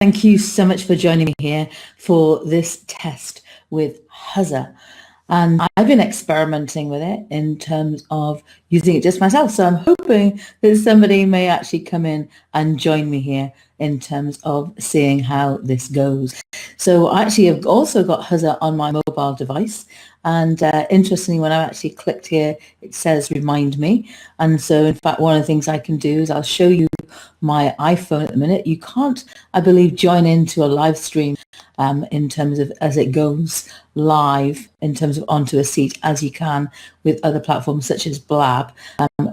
Thank you so much for joining me here for this test with Huzza. And I've been experimenting with it in terms of using it just myself. So I'm hoping that somebody may actually come in and join me here in terms of seeing how this goes. So actually I've also got Huzza on my mobile device. And interestingly, when I actually clicked here, it says remind me. And so in fact, one of the things I can do is I'll show you my iPhone at the minute. You can't, I believe, join into a live stream in terms of as it goes live in terms of onto a seat as you can with other platforms such as Blab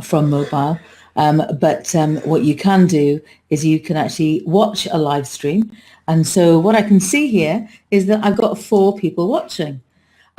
from mobile. But what you can do is you can actually watch a live stream. And so what I can see here is that I've got 4 people watching.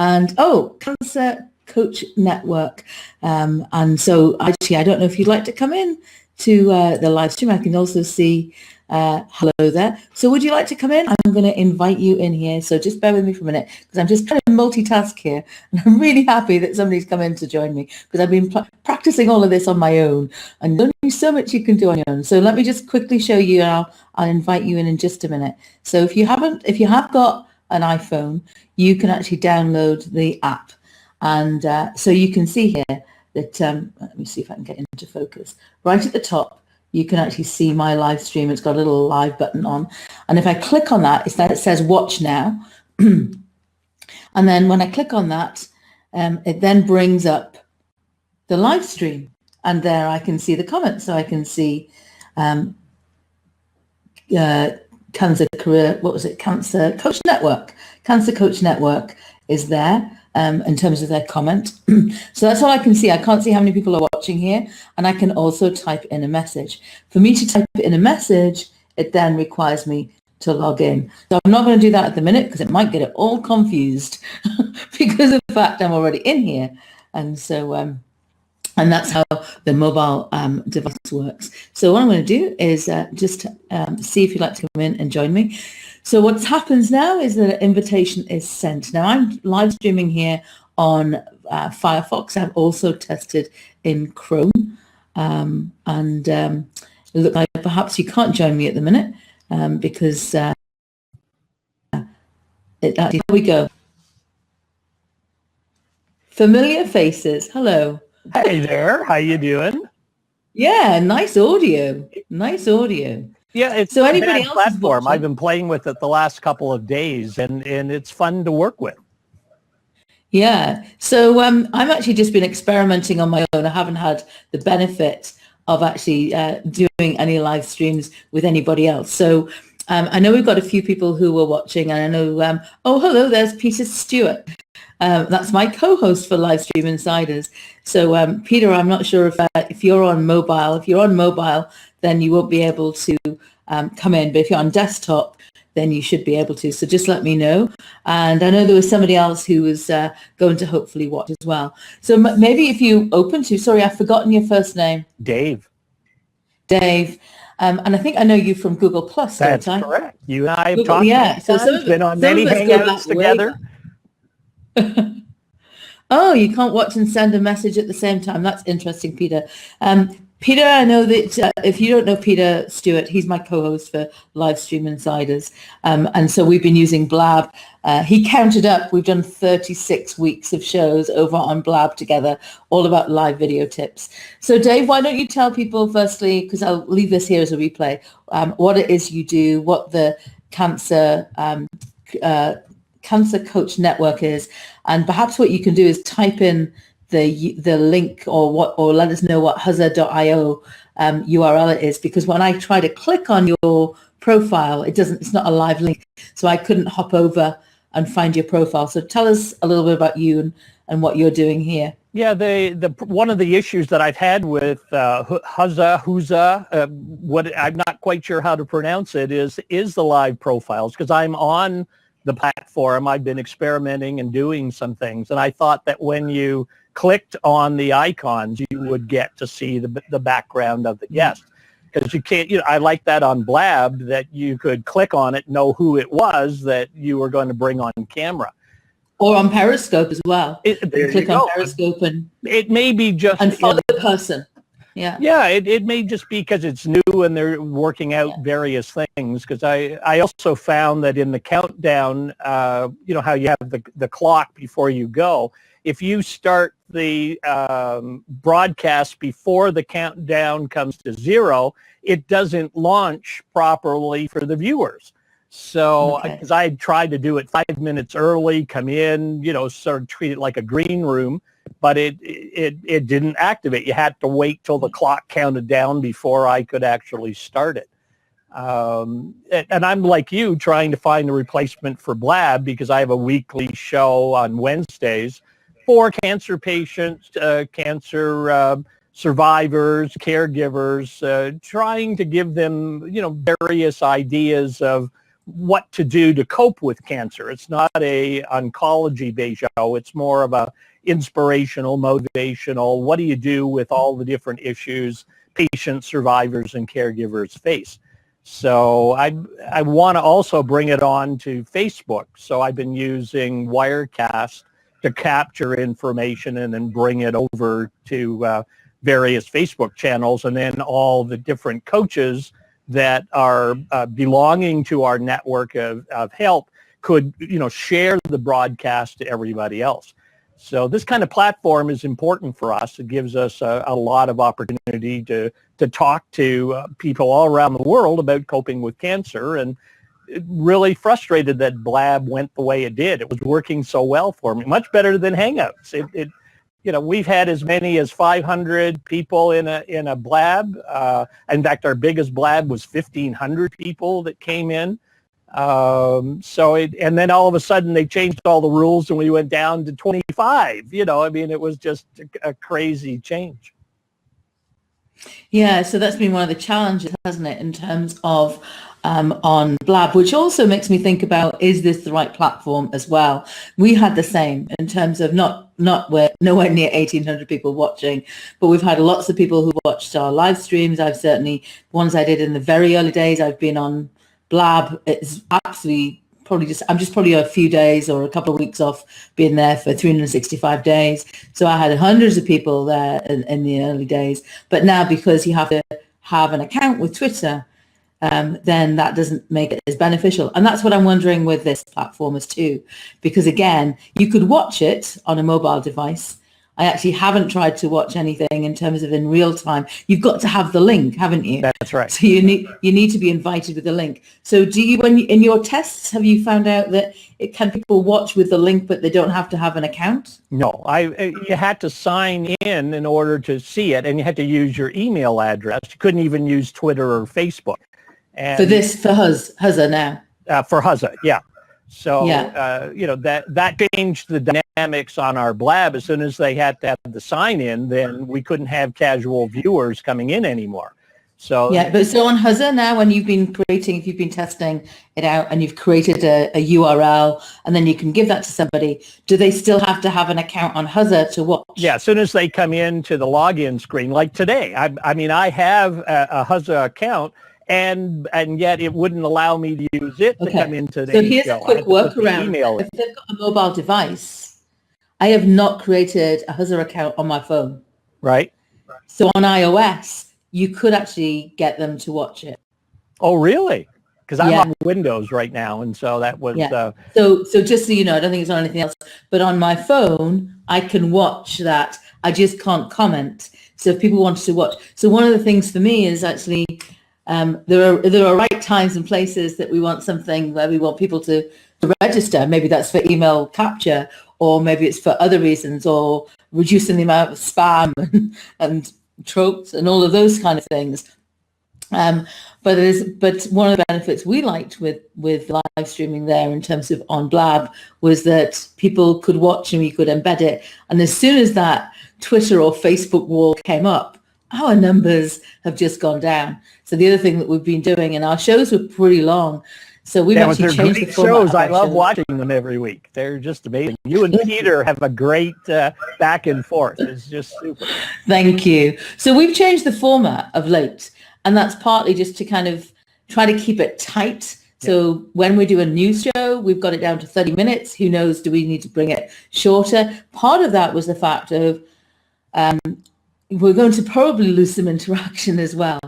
And Cancer Coach Network. And so actually, I don't know if you'd like to come in to the live stream. I can also see hello there. So would you like to come in? I'm going to invite you in here. So just bear with me for a minute because I'm just trying to multitask here. And I'm really happy that somebody's come in to join me because I've been practicing all of this on my own. And there's only so much you can do on your own. So let me just quickly show you. I'll invite you in just a minute. So if you have got an iPhone, you can actually download the app. And so you can see here that, let me see if I can get into focus. Right at the top, you can actually see my live stream. It's got a little live button on. And if I click on that, it says watch now. And then when I click on that, it then brings up the live stream. And there I can see the comments. So I can see Cancer Coach Network. Cancer Coach Network is there in terms of their comment. So that's all I can see. I can't see how many people are watching here. And I can also type in a message. For me to type in a message, it then requires me to log in. So I'm not going to do that at the minute because it might get it all confused because of the fact I'm already in here. And so and that's how the mobile device works. So what I'm going to do is just see if you'd like to come in and join me. So what happens now is that an invitation is sent. Now I'm live streaming here on Firefox. I've also tested in Chrome. And it looks like perhaps you can't join me at the minute because here we go. Familiar faces. Hello. Hey there, how you doing? Yeah, nice audio. Nice audio. Yeah, it's so not anybody a bad else platform. I've been playing with it the last couple of days, and it's fun to work with. Yeah, so I've actually just been experimenting on my own. I haven't had the benefit of actually doing any live streams with anybody else. So I know we've got a few people who were watching, and I know, oh, hello, there's Peter Stewart. That's my co-host for Live Stream Insiders. So Peter, I'm not sure if you're on mobile. If you're on mobile, then you won't be able to come in. But if you're on desktop, then you should be able to. So just let me know. And I know there was somebody else who was going to hopefully watch as well. So maybe if you open to, sorry, I've forgotten your first name. Dave. Dave. And I think I know you from Google Plus, That's don't I? correct. You and I have talked many times, been on many hangouts together. Oh, you can't watch and send a message at the same time. That's interesting, Peter. Peter, I know that if you don't know Peter Stewart, he's my co-host for Livestream Insiders. And so we've been using Blab. He counted up. We've done 36 weeks of shows over on Blab together, all about live video tips. So Dave, why don't you tell people firstly, because I'll leave this here as a replay, what it is you do, what the Cancer Coach Network is, and perhaps what you can do is type in the link or let us know what huzza.io URL it is, because when I try to click on your profile, it's not a live link, so I couldn't hop over and find your profile. So tell us a little bit about you and what you're doing here. Yeah, the one of the issues that I've had with Huzza, what I'm not quite sure how to pronounce it, is the live profiles, because I'm on the platform. I've been experimenting and doing some things, and I thought that when you clicked on the icons, you would get to see the background of the guest, because you can't. I like that on Blab, that you could click on it, know who it was that you were going to bring on camera. Or on Periscope as well. There Click you on go. Periscope It may be just and follow the person. Yeah. Yeah, it may just be because it's new and they're working out various things. Because I also found that in the countdown, you know how you have the clock before you go. If you start the broadcast before the countdown comes to 0, it doesn't launch properly for the viewers. So, because I tried to do it 5 minutes early, come in, you know, sort of treat it like a green room, but it didn't activate. You had to wait till the clock counted down before I could actually start it. And I'm like you, trying to find a replacement for Blab because I have a weekly show on Wednesdays for cancer patients, cancer survivors, caregivers, trying to give them, you know, various ideas of what to do to cope with cancer. It's not a oncology-based show. It's more of a inspirational, motivational, what do you do with all the different issues patients, survivors, and caregivers face. So I want to also bring it on to Facebook. So I've been using Wirecast to capture information and then bring it over to various Facebook channels, and then all the different coaches that are belonging to our network of help could, you know, share the broadcast to everybody else. So this kind of platform is important for us. It gives us a lot of opportunity to talk to people all around the world about coping with cancer, and really frustrated that Blab went the way it did. It was working so well for me, much better than Hangouts. You know, we've had as many as 500 people in a Blab. In fact, our biggest Blab was 1,500 people that came in. And then all of a sudden they changed all the rules and we went down to 25. You know, I mean, it was just a crazy change. Yeah, so that's been one of the challenges, hasn't it, in terms of on Blab, which also makes me think about, is this the right platform as well? We had the same in terms of we're nowhere near 1,800 people watching, but we've had lots of people who watched our live streams. I've certainly, ones I did in the very early days, I've been on Blab. It's absolutely I'm just probably a few days or a couple of weeks off being there for 365 days. So I had hundreds of people there in the early days. But now, because you have to have an account with Twitter, then that doesn't make it as beneficial. And that's what I'm wondering with this platform as too, because again, you could watch it on a mobile device. I actually haven't tried to watch anything in terms of in real time. You've got to have the link, haven't you? That's right. So you need to be invited with the link. So do you, in your tests, have you found out that can people watch with the link, but they don't have to have an account? No, you had to sign in order to see it, and you had to use your email address. You couldn't even use Twitter or Facebook. And for Huzza now. For Huzza, yeah. So, you know, that changed the dynamics on our Blab. As soon as they had to have the sign in, then we couldn't have casual viewers coming in anymore. So yeah, but so on Huzza now, when if you've been testing it out and you've created a URL and then you can give that to somebody, do they still have to have an account on Huzza to watch? Yeah, as soon as they come into the login screen, like today, I mean, I have a Huzza account, and yet it wouldn't allow me to use it to come into the So here's a quick workaround. If they've got a mobile device, I have not created a Huzza account on my phone. Right. So on iOS, you could actually get them to watch it. Oh, really? Because I'm on Windows right now, and so that was... So just so you know, I don't think it's on anything else, but on my phone, I can watch that. I just can't comment. So if people wanted to watch... So one of the things for me is actually... there are right times and places that we want something where we want people to register. Maybe that's for email capture, or maybe it's for other reasons, or reducing the amount of spam and tropes and all of those kind of things. But one of the benefits we liked with live streaming there in terms of on Blab was that people could watch and we could embed it. And as soon as that Twitter or Facebook wall came up, our numbers have just gone down. So the other thing that we've been doing, and our shows were pretty long, so we've actually changed the format. Shows. I love watching them every week. They're just amazing. You and Peter have a great back and forth. It's just super. Thank you. So we've changed the format of late, and that's partly just to kind of try to keep it tight So when we do a news show, we've got it down to 30 minutes. Who knows, do we need to bring it shorter? Part of that was the fact of we're going to probably lose some interaction as well,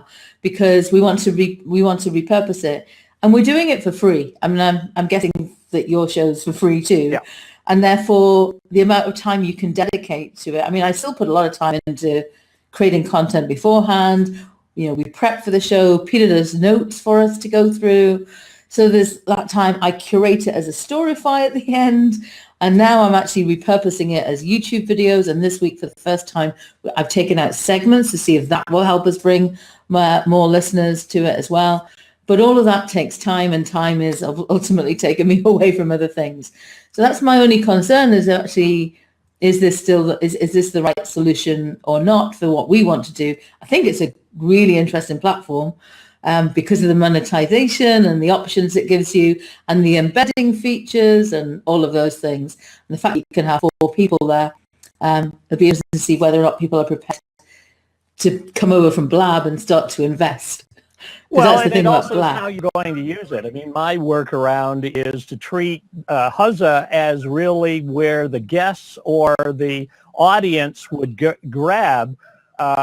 because we want to repurpose it, and we're doing it for free. I mean, I'm guessing that your show's for free too, and therefore the amount of time you can dedicate to it. I mean, I still put a lot of time into creating content beforehand. We prep for the show. Peter does notes for us to go through. So there's that time. I curate it as a Storify at the end. And now I'm actually repurposing it as YouTube videos. And this week, for the first time, I've taken out segments to see if that will help us bring more listeners to it as well. But all of that takes time, and time is ultimately taking me away from other things. So that's my only concern, is actually, is this the right solution or not for what we want to do? I think it's a really interesting platform. Because of the monetization and the options it gives you, and the embedding features and all of those things, and the fact you can have 4 people there, it'll be interesting to see whether or not people are prepared to come over from Blab and start to invest. Well, that's the thing about Blab. How you're going to use it. I mean, my workaround is to treat Huzza as really where the guests or the audience would grab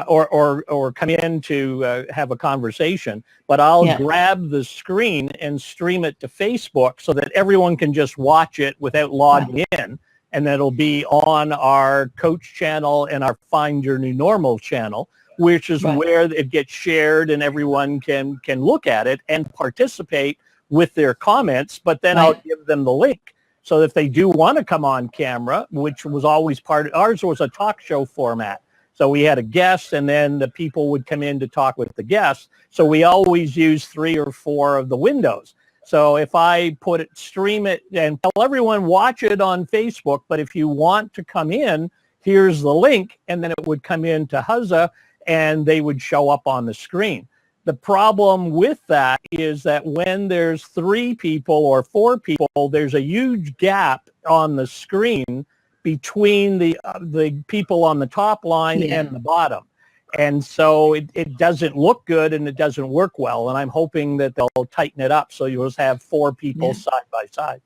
or come in to have a conversation, but I'll grab the screen and stream it to Facebook so that everyone can just watch it without logging in, and that'll be on our Coach channel and our Find Your New Normal channel, which is where it gets shared and everyone can look at it and participate with their comments, but then I'll give them the link. So if they do want to come on camera, which was always ours was a talk show format. So we had a guest, and then the people would come in to talk with the guests. So we always use 3 or 4 of the windows. So if I stream it and tell everyone, watch it on Facebook, but if you want to come in, here's the link, and then it would come into Huzza, and they would show up on the screen. The problem with that is that when there's 3 people or 4 people, there's a huge gap on the screen between the people on the top line and the bottom. And so it doesn't look good, and it doesn't work well. And I'm hoping that they'll tighten it up so you'll just have 4 people side by side.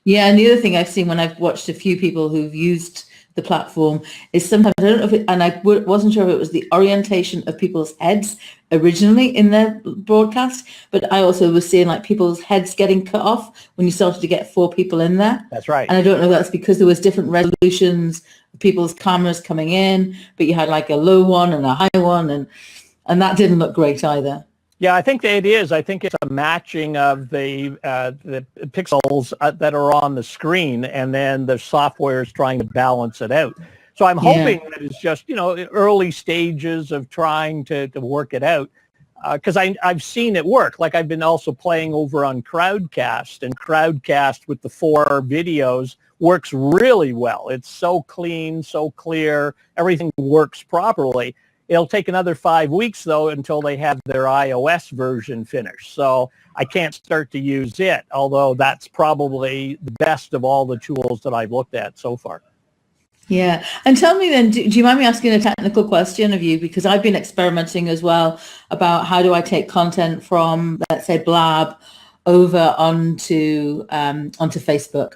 Yeah, and the other thing I've seen when I've watched a few people who've used the platform is sometimes, I don't know if I wasn't sure if it was the orientation of people's heads originally in their broadcast, but I also was seeing like people's heads getting cut off when you started to get 4 people in there. That's right. And I don't know if that's because there was different resolutions of people's cameras coming in, but you had like a low one and a high one, and that didn't look great either. Yeah, I think it is. I think it's a matching of the pixels that are on the screen, and then the software is trying to balance it out. So I'm hoping that it's just, early stages of trying to work it out, because I've seen it work. Like I've been also playing over on Crowdcast, and Crowdcast with the 4 videos works really well. It's so clean, so clear. Everything works properly. It'll take another 5 weeks, though, until they have their iOS version finished. So I can't start to use it, although that's probably the best of all the tools that I've looked at so far. Yeah. And tell me then, do you mind me asking a technical question of you? Because I've been experimenting as well about how do I take content from, let's say, Blab over onto Facebook.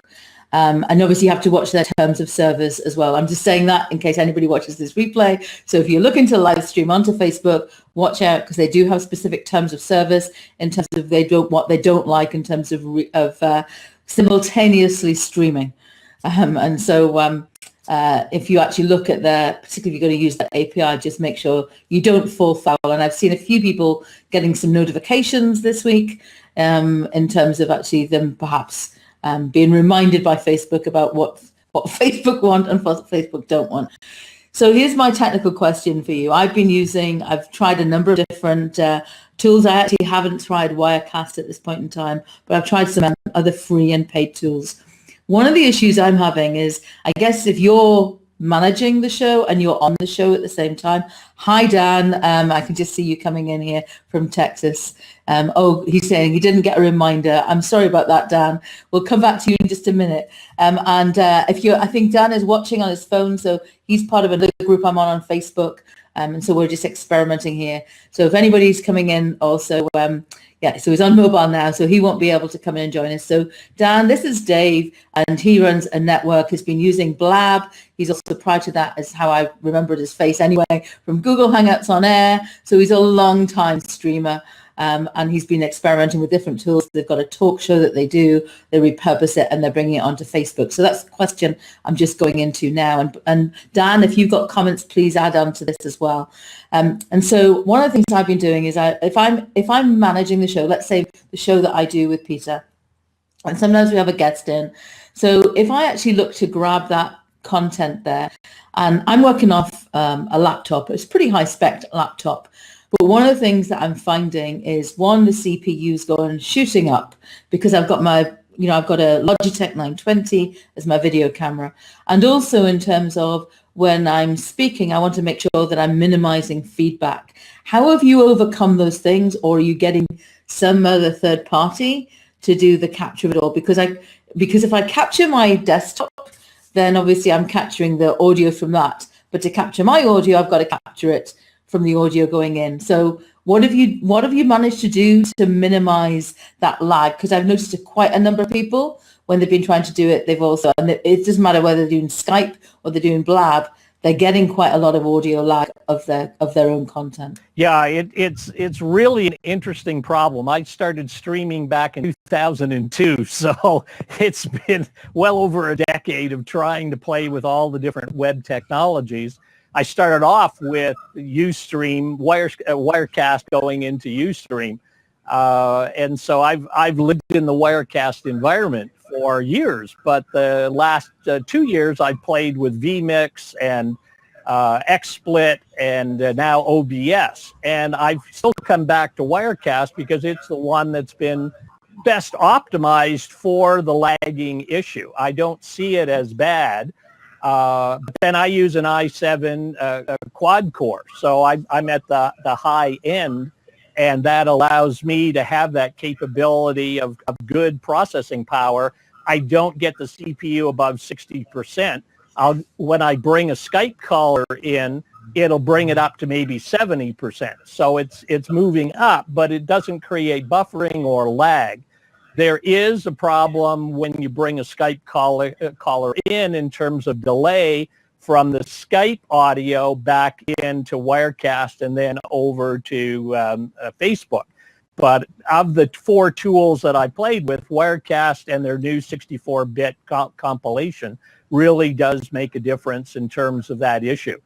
And obviously you have to watch their terms of service as well. I'm just saying that in case anybody watches this replay. So if you're looking to live stream onto Facebook, watch out, because they do have specific terms of service in terms of what they don't like in terms of simultaneously streaming. And so if you actually look at particularly if you're going to use that API, just make sure you don't fall foul. And I've seen a few people getting some notifications this week in terms of actually them perhaps being reminded by Facebook about what Facebook want and what Facebook don't want. So here's my technical question for you. I've tried a number of different tools. I actually haven't tried Wirecast at this point in time, but I've tried some other free and paid tools. One of the issues I'm having is, I guess if you're managing the show and you're on the show at the same time. Hi, Dan. I can just see you coming in here from Texas. He's saying he didn't get a reminder. I'm sorry about that, Dan. We'll come back to you in just a minute. I think Dan is watching on his phone, so he's part of another group I'm on Facebook. And so we're just experimenting here. So if anybody's coming in also, Yeah, so he's on mobile now, so he won't be able to come in and join us. So Dan, this is Dave, and he runs a network. He's been using Blab. He's also, prior to that, is how I remembered his face anyway, from Google Hangouts on Air. So he's a long time streamer. And he's been experimenting with different tools. They've got a talk show that they do, they repurpose it, and they're bringing it onto Facebook. So that's the question I'm just going into now. And Dan, if you've got comments, please add on to this as well. And so one of the things I've been doing is if I'm managing the show, let's say the show that I do with Peter, and sometimes we have a guest in. So if I actually look to grab that content there, and I'm working off a laptop, it's a pretty high spec laptop. But one of the things that I'm finding is, one, the CPU's going shooting up because I've got my, I've got a Logitech 920 as my video camera. And also in terms of when I'm speaking, I want to make sure that I'm minimizing feedback. How have you overcome those things, or are you getting some other third party to do the capture of it all? Because if I capture my desktop, then obviously I'm capturing the audio from that. But to capture my audio, I've got to capture it from the audio going in. So what have you managed to do to minimize that lag? Because I've noticed quite a number of people, when they've been trying to do it, and it doesn't matter whether they're doing Skype or they're doing Blab, they're getting quite a lot of audio lag of their own content. Yeah, it's really an interesting problem. I started streaming back in 2002, so it's been well over a decade of trying to play with all the different web technologies. I started off with Ustream, Wirecast going into Ustream. And so I've lived in the Wirecast environment for years, but the last 2 years I played with vMix and XSplit and now OBS. And I've still come back to Wirecast because it's the one that's been best optimized for the lagging issue. I don't see it as bad. But then I use an i7 quad core, so I'm at the high end, and that allows me to have that capability of good processing power. I don't get the CPU above 60%. When I bring a Skype caller in, it'll bring it up to maybe 70%. So it's moving up, but it doesn't create buffering or lag. There is a problem when you bring a Skype caller in terms of delay from the Skype audio back into Wirecast and then over to Facebook. But of the 4 tools that I played with, Wirecast and their new 64-bit compilation really does make a difference in terms of that issue.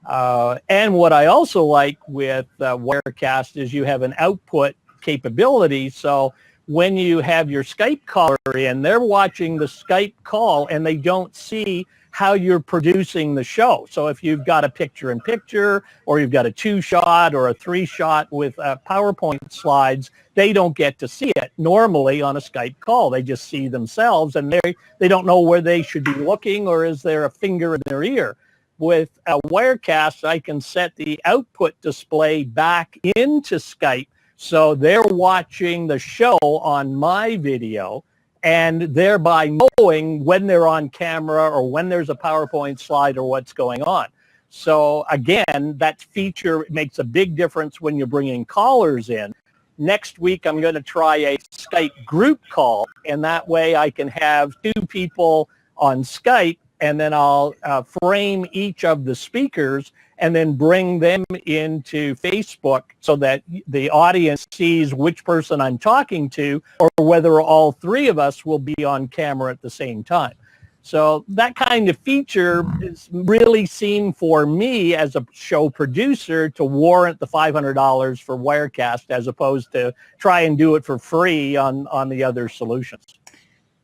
And what I also like with Wirecast is you have an output capability. So when you have your Skype caller in, they're watching the Skype call and they don't see how you're producing the show. So if you've got a picture-in-picture or you've got a 2-shot or a 3-shot with PowerPoint slides, they don't get to see it normally on a Skype call. They just see themselves and they don't know where they should be looking, or is there a finger in their ear. With a Wirecast, I can set the output display back into Skype, so they're watching the show on my video and thereby knowing when they're on camera or when there's a PowerPoint slide or what's going on. So again, that feature makes a big difference when you're bringing callers in. Next week, I'm going to try a Skype group call, and that way I can have 2 people on Skype, and then I'll frame each of the speakers and then bring them into Facebook so that the audience sees which person I'm talking to, or whether all 3 of us will be on camera at the same time. So that kind of feature is really seen for me as a show producer to warrant the $500 for Wirecast, as opposed to try and do it for free on the other solutions.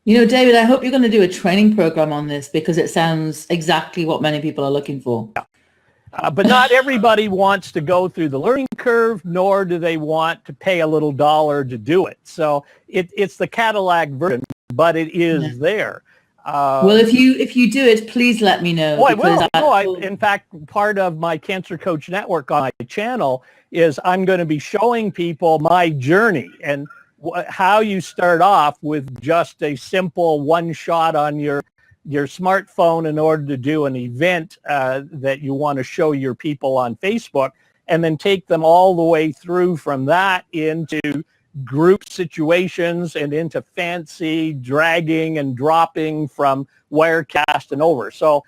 David, I hope you're going to do a training program on this, because it sounds exactly what many people are looking for. Yeah. But not everybody wants to go through the learning curve, nor do they want to pay a little dollar to do it. So it's the Cadillac version, but it is there. Well, if you do it, please let me know. Oh, I will. In fact, part of my Cancer Coach Network on my channel is I'm going to be showing people my journey and how you start off with just a simple 1 shot on your smartphone in order to do an event that you want to show your people on Facebook, and then take them all the way through from that into group situations and into fancy dragging and dropping from Wirecast and over. So,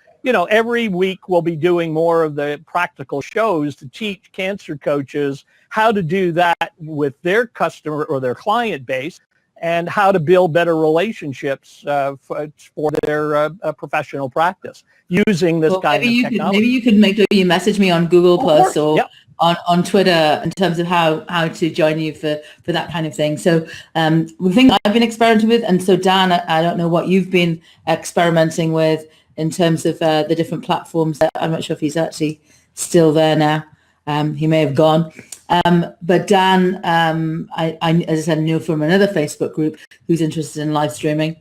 every week we'll be doing more of the practical shows to teach cancer coaches how to do that with their customer or their client base, and how to build better relationships for their professional practice using this kind of technology. Maybe you could make sure you message me on Google Plus or yep. on Twitter in terms of how to join you for that kind of thing. So the thing I've been experimenting with, and so Dan, I don't know what you've been experimenting with in terms of the different platforms. I'm not sure if he's actually still there now. He may have gone. But Dan, I, as I said, knew from another Facebook group who's interested in live streaming.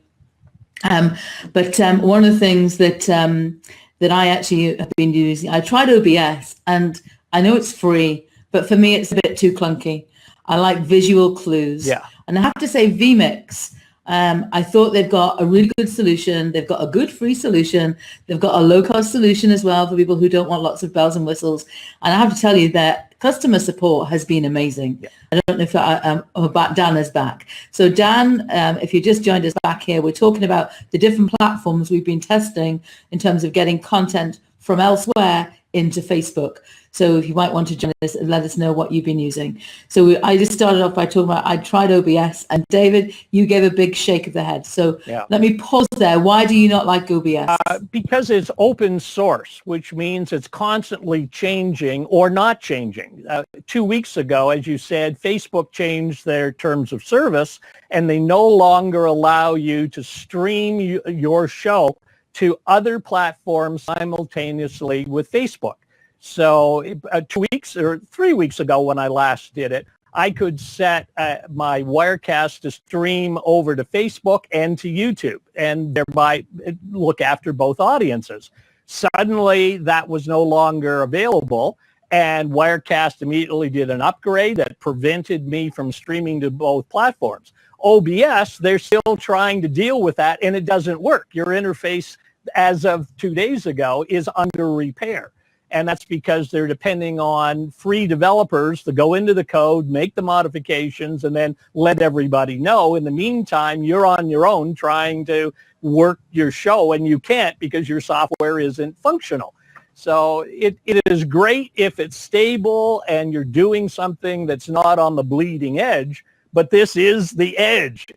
But one of the things that I actually have been using, I tried OBS, and I know it's free, but for me it's a bit too clunky. I like visual clues. Yeah. And I have to say vMix, I thought they've got a really good solution. They've got a good free solution. They've got a low-cost solution as well for people who don't want lots of bells and whistles. And I have to tell you that customer support has been amazing. Yeah. I don't know if Dan is back. So Dan, if you just joined us back here, we're talking about the different platforms we've been testing in terms of getting content from elsewhere into Facebook. So if you might want to join us and let us know what you've been using. So I just started off by talking about I tried OBS, and David, you gave a big shake of the head. So Let me pause there. Why do you not like OBS? Because it's open source, which means it's constantly changing or not changing. 2 weeks ago, as you said, Facebook changed their terms of service, and they no longer allow you to stream your show to other platforms simultaneously with Facebook. So 2 weeks or 3 weeks ago when I last did it, I could set my Wirecast to stream over to Facebook and to YouTube, and thereby look after both audiences. Suddenly that was no longer available, and Wirecast immediately did an upgrade that prevented me from streaming to both platforms. OBS, they're still trying to deal with that, and it doesn't work. Your interface as of 2 days ago is under repair. And that's because they're depending on free developers to go into the code, make the modifications, and then let everybody know. In the meantime, you're on your own trying to work your show, and you can't because your software isn't functional. So it is great if it's stable and you're doing something that's not on the bleeding edge, but this is the edge,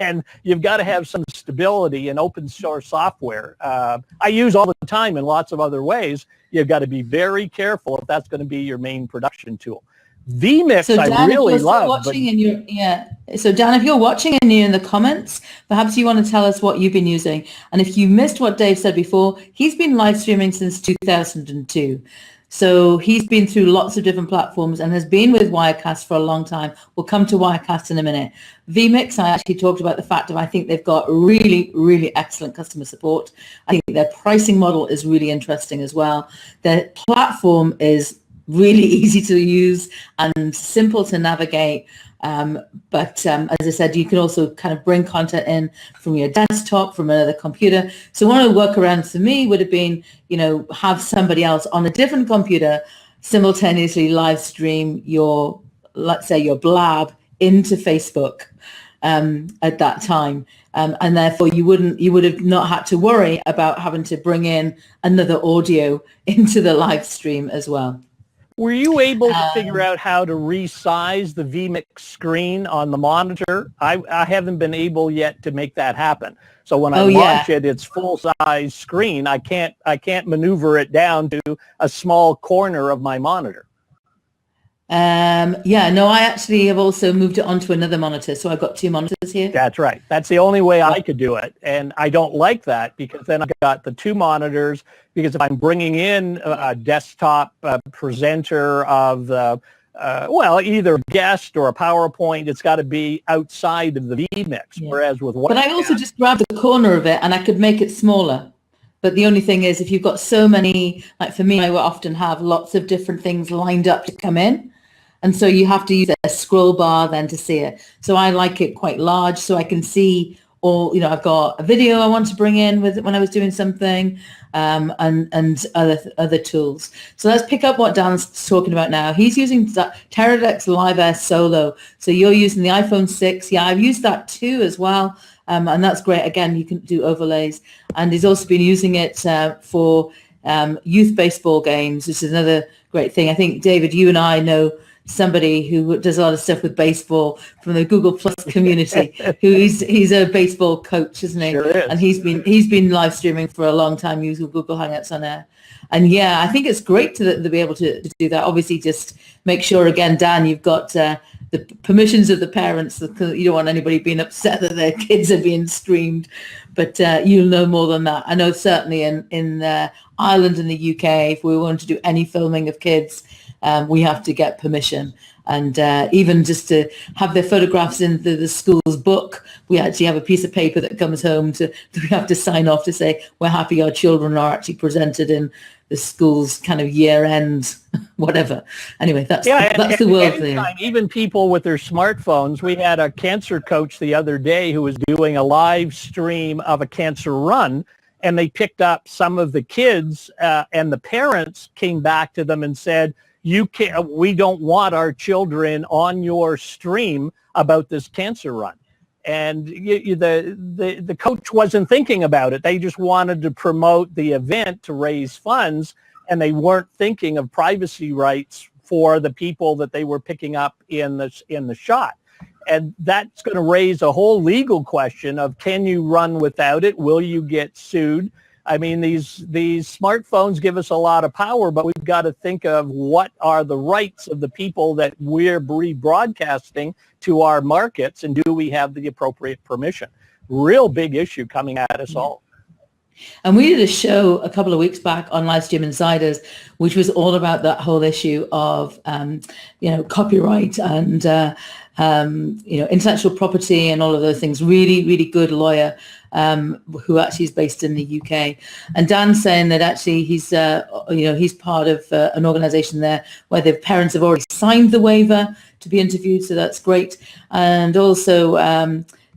and you've got to have some stability in open source software. I use all the time in lots of other ways. You've got to be very careful if that's going to be your main production tool. vMix, so Dan, I really love. So Dan, if you're watching and you're in the comments, perhaps you want to tell us what you've been using. And if you missed what Dave said before, he's been live streaming since 2002. So he's been through lots of different platforms and has been with Wirecast for a long time. We'll come to Wirecast in a minute. vMix, I actually talked about the fact of I think they've got really, really excellent customer support. I think their pricing model is really interesting as well. Their platform is really easy to use and simple to navigate. But as I said, you can also kind of bring content in from your desktop, from another computer. So one of the workarounds for me would have been, have somebody else on a different computer simultaneously live stream your, let's say, your Blab into Facebook at that time. And therefore you would have not had to worry about having to bring in another audio into the live stream as well. Were you able to figure out how to resize the vMix screen on the monitor? I haven't been able yet to make that happen. So when I launch it, it's full-size screen. I can't maneuver it down to a small corner of my monitor. I actually have also moved it onto another monitor. So I've got two monitors here. That's right. That's the only way I could do it. And I don't like that because then I've got the two monitors, because if I'm bringing in a desktop presenter of either a guest or a PowerPoint, it's got to be outside of the vMix. Yeah. Whereas with But I also just grabbed the corner of it and I could make it smaller. But the only thing is, if you've got so many, like for me, I will often have lots of different things lined up to come in. And so you have to use a scroll bar then to see it. So I like it quite large so I can see or, I've got a video I want to bring in with when I was doing something, and other tools. So let's pick up what Dan's talking about now. He's using Teradx Live Air Solo. So you're using the iPhone 6. Yeah, I've used that too as well. And that's great. Again, you can do overlays. And he's also been using it for youth baseball games, which is another great thing. I think, David, you and I know somebody who does a lot of stuff with baseball from the Google Plus community, he's a baseball coach, isn't he? Sure is. And he's been live streaming for a long time using Google Hangouts on air. And yeah, I think it's great to be able to do that. Obviously, just make sure, again, Dan, you've got the permissions of the parents. You don't want anybody being upset that their kids are being streamed, but you'll know more than that. I know certainly in Ireland and the UK, if we want to do any filming of kids, we have to get permission. And even just to have their photographs in the school's book, we actually have a piece of paper that comes home that we have to sign off to say we're happy our children are actually presented in the school's kind of year-end, whatever. Anyway, that's the world thing. Even people with their smartphones. We had a cancer coach the other day who was doing a live stream of a cancer run, and they picked up some of the kids, and the parents came back to them and said, we don't want our children on your stream about this cancer run. And the coach wasn't thinking about it. They just wanted to promote the event to raise funds, and they weren't thinking of privacy rights for the people that they were picking up in the shot. And that's going to raise a whole legal question of, can you run without it? Will you get sued? I mean, these smartphones give us a lot of power, but we've got to think of what are the rights of the people that we're rebroadcasting to our markets, and do we have the appropriate permission? Real big issue coming at us all. And we did a show a couple of weeks back on Livestream Insiders, which was all about that whole issue of, copyright and, intellectual property and all of those things. Really, really good lawyer who actually is based in the UK. And Dan's saying that actually he's part of an organization there where the parents have already signed the waiver to be interviewed. So that's great. And also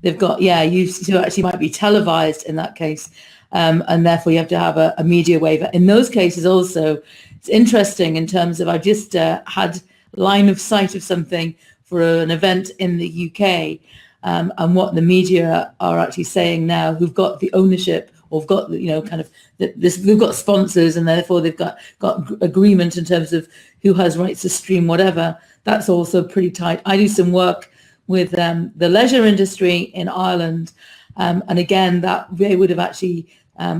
they've got, you actually might be televised in that case. And therefore you have to have a media waiver. In those cases also, it's interesting in terms of, I've just had line of sight of something for an event in the UK, and what the media are actually saying now, who've got the ownership or have got, they've got sponsors, and therefore they've got agreement in terms of who has rights to stream whatever. That's also pretty tight. I do some work with the leisure industry in Ireland, and again, that they would have actually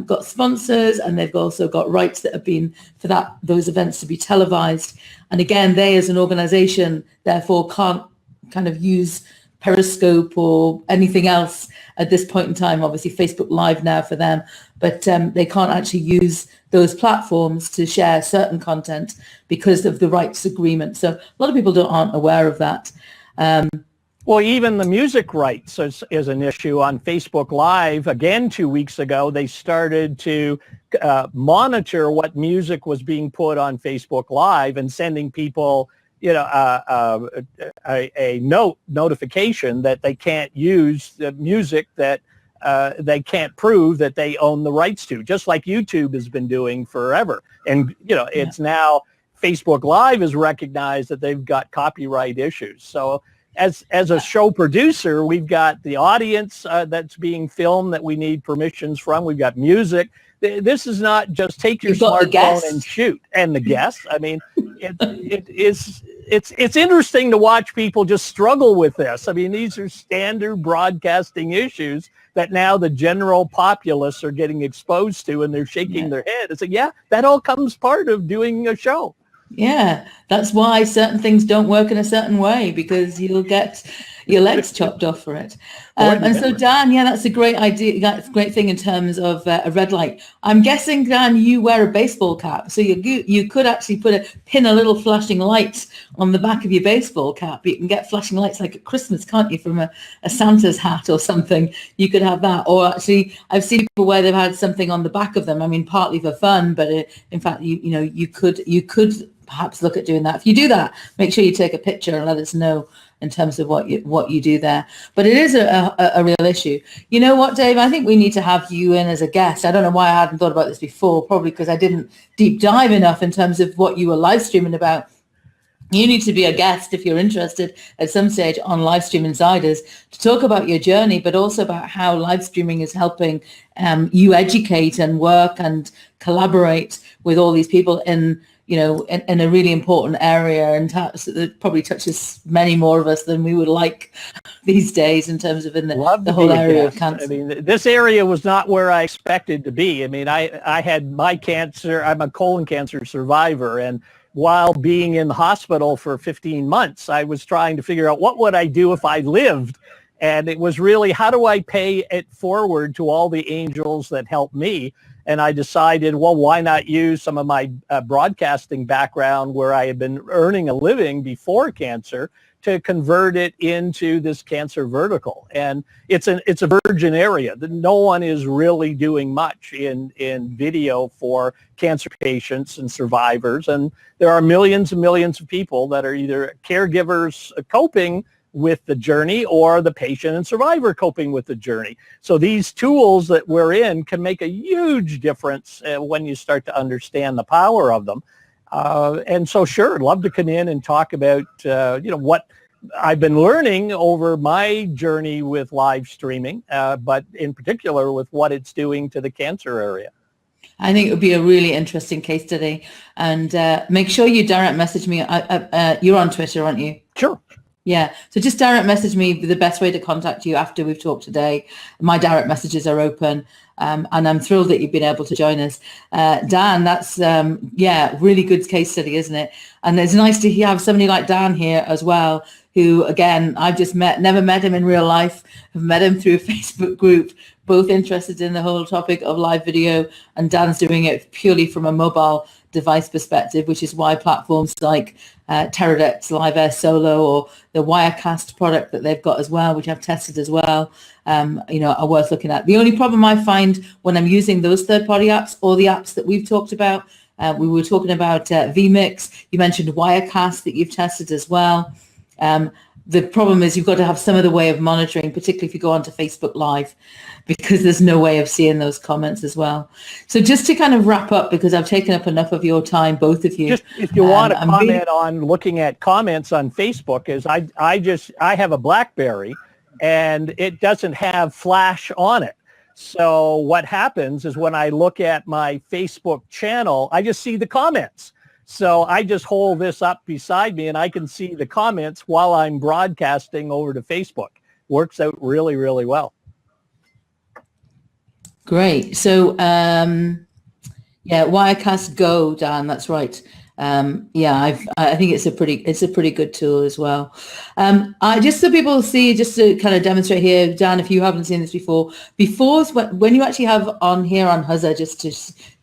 got sponsors, and they've also got rights that have been for those events to be televised. And again, they as an organisation therefore can't kind of use Periscope or anything else at this point in time. Obviously, Facebook Live now for them, but they can't actually use those platforms to share certain content because of the rights agreement. So a lot of people aren't aware of that. Well, even the music rights is an issue on Facebook Live. Again, 2 weeks ago, they started to monitor what music was being put on Facebook Live and sending people, a notification that they can't use the music that they can't prove that they own the rights to, just like YouTube has been doing forever. And, it's now Facebook Live has recognized that they've got copyright issues. So as a show producer, we've got the audience that's being filmed that we need permissions from. We've got music. This is not just take your smartphone and shoot. And the guests. I mean, it's interesting to watch people just struggle with this. I mean, these are standard broadcasting issues that now the general populace are getting exposed to, and they're shaking their head and saying, that all comes part of doing a show. Yeah, that's why certain things don't work in a certain way, because you'll get your legs chopped off for it. And so, Dan, that's a great idea. That's a great thing in terms of a red light. I'm guessing, Dan, you wear a baseball cap, so you could actually pin a little flashing light on the back of your baseball cap. You can get flashing lights like at Christmas, can't you, from a Santa's hat or something? You could have that. Or actually, I've seen people where they've had something on the back of them. I mean, partly for fun, but in fact, you could perhaps look at doing that. If you do that, make sure you take a picture and let us know in terms of what you do there. But it is a real issue. You know what, Dave? I think we need to have you in as a guest. I don't know why I hadn't thought about this before, probably because I didn't deep dive enough in terms of what you were live streaming about. You need to be a guest if you're interested at some stage on Livestream Insiders to talk about your journey, but also about how live streaming is helping you educate and work and collaborate with all these people in a really important area, and that probably touches many more of us than we would like these days in terms of the whole area of cancer. I mean, this area was not where I expected to be. I mean, I had my cancer. I'm a colon cancer survivor, and while being in the hospital for 15 months, I was trying to figure out what would I do if I lived. And it was really, how do I pay it forward to all the angels that helped me? And I decided, well, why not use some of my broadcasting background where I had been earning a living before cancer to convert it into this cancer vertical. And it's a virgin area that no one is really doing much in video for cancer patients and survivors. And there are millions and millions of people that are either caregivers coping with the journey or the patient and survivor coping with the journey. So these tools that we're in can make a huge difference when you start to understand the power of them. And so, sure, I'd love to come in and talk about, what I've been learning over my journey with live streaming, but in particular with what it's doing to the cancer area. I think it would be a really interesting case study. And make sure you direct message me. You're on Twitter, aren't you? Sure. Yeah. So just direct message me. The best way to contact you after we've talked today. My direct messages are open. And I'm thrilled that you've been able to join us. Dan, that's, really good case study, isn't it? And it's nice to have somebody like Dan here as well, who, again, I've just never met him in real life. I've met him through a Facebook group, both interested in the whole topic of live video. And Dan's doing it purely from a mobile device perspective, which is why platforms like Teradek's Live Air Solo or the Wirecast product that they've got as well, which I've tested as well, are worth looking at. The only problem I find when I'm using those third-party apps or the apps that we've talked about, we were talking about vMix. You mentioned Wirecast that you've tested as well. The problem is you've got to have some other way of monitoring, particularly if you go onto Facebook Live, because there's no way of seeing those comments as well. So just to kind of wrap up, because I've taken up enough of your time, both of you. Just if you want to comment on looking at comments on Facebook, is I have a BlackBerry and it doesn't have Flash on it. So what happens is when I look at my Facebook channel, I just see the comments. So I just hold this up beside me and I can see the comments while I'm broadcasting over to Facebook. Works out really, really well. Great. So, Wirecast Go, Dan, that's right. I think it's a pretty good tool as well. Just so people see, just to kind of demonstrate here, Dan, if you haven't seen this before when you actually have on here on Huzza, just to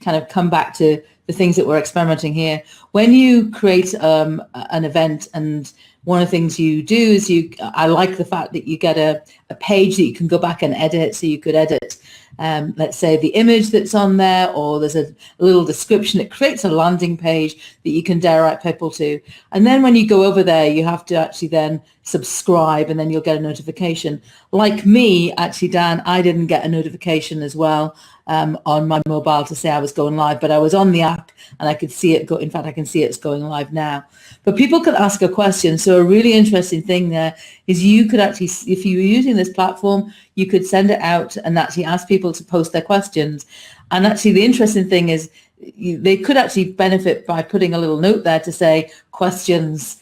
kind of come back to the things that we're experimenting here, when you create an event, and one of the things you do is I like the fact that you get a page that you can go back and edit. So you could edit, let's say, the image that's on there, or there's a little description. It creates a landing page that you can direct people to. And then when you go over there, you have to actually then subscribe, and then you'll get a notification. Like me, actually, Dan, I didn't get a notification as well on my mobile to say I was going live, but I was on the app and I could see it go. In fact, I can see it's going live now. But people could ask a question. So a really interesting thing there is you could actually, if you were using this platform, you could send it out and actually ask people to post their questions. And actually the interesting thing is they could actually benefit by putting a little note there to say questions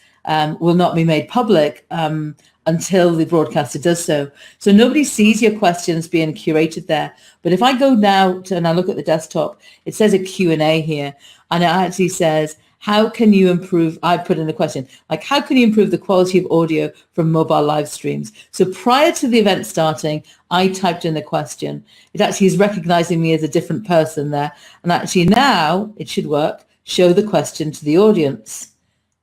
will not be made public until the broadcaster does so. So nobody sees your questions being curated there. But if I go now and I look at the desktop, it says a Q&A here, and it actually says, how can you improve, I put in a question, like, how can you improve the quality of audio from mobile live streams? So prior to the event starting, I typed in the question. It actually is recognizing me as a different person there. And actually now it should work, show the question to the audience.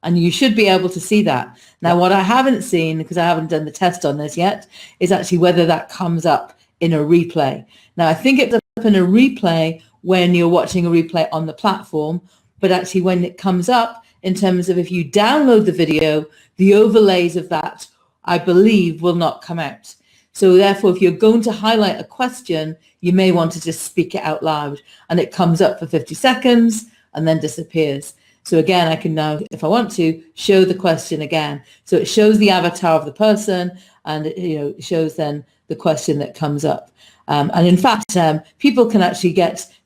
And you should be able to see that. Now, what I haven't seen, because I haven't done the test on this yet, is actually whether that comes up in a replay. Now, I think it's up in a replay when you're watching a replay on the platform, but actually when it comes up in terms of if you download the video, the overlays of that I believe, will not come out. So therefore, if you're going to highlight a question, you may want to just speak it out loud, and it comes up for 50 seconds and then disappears. So again, I can now, if I want to, show the question again. So it shows the avatar of the person, and it shows then the question that comes up. And in fact, people can actually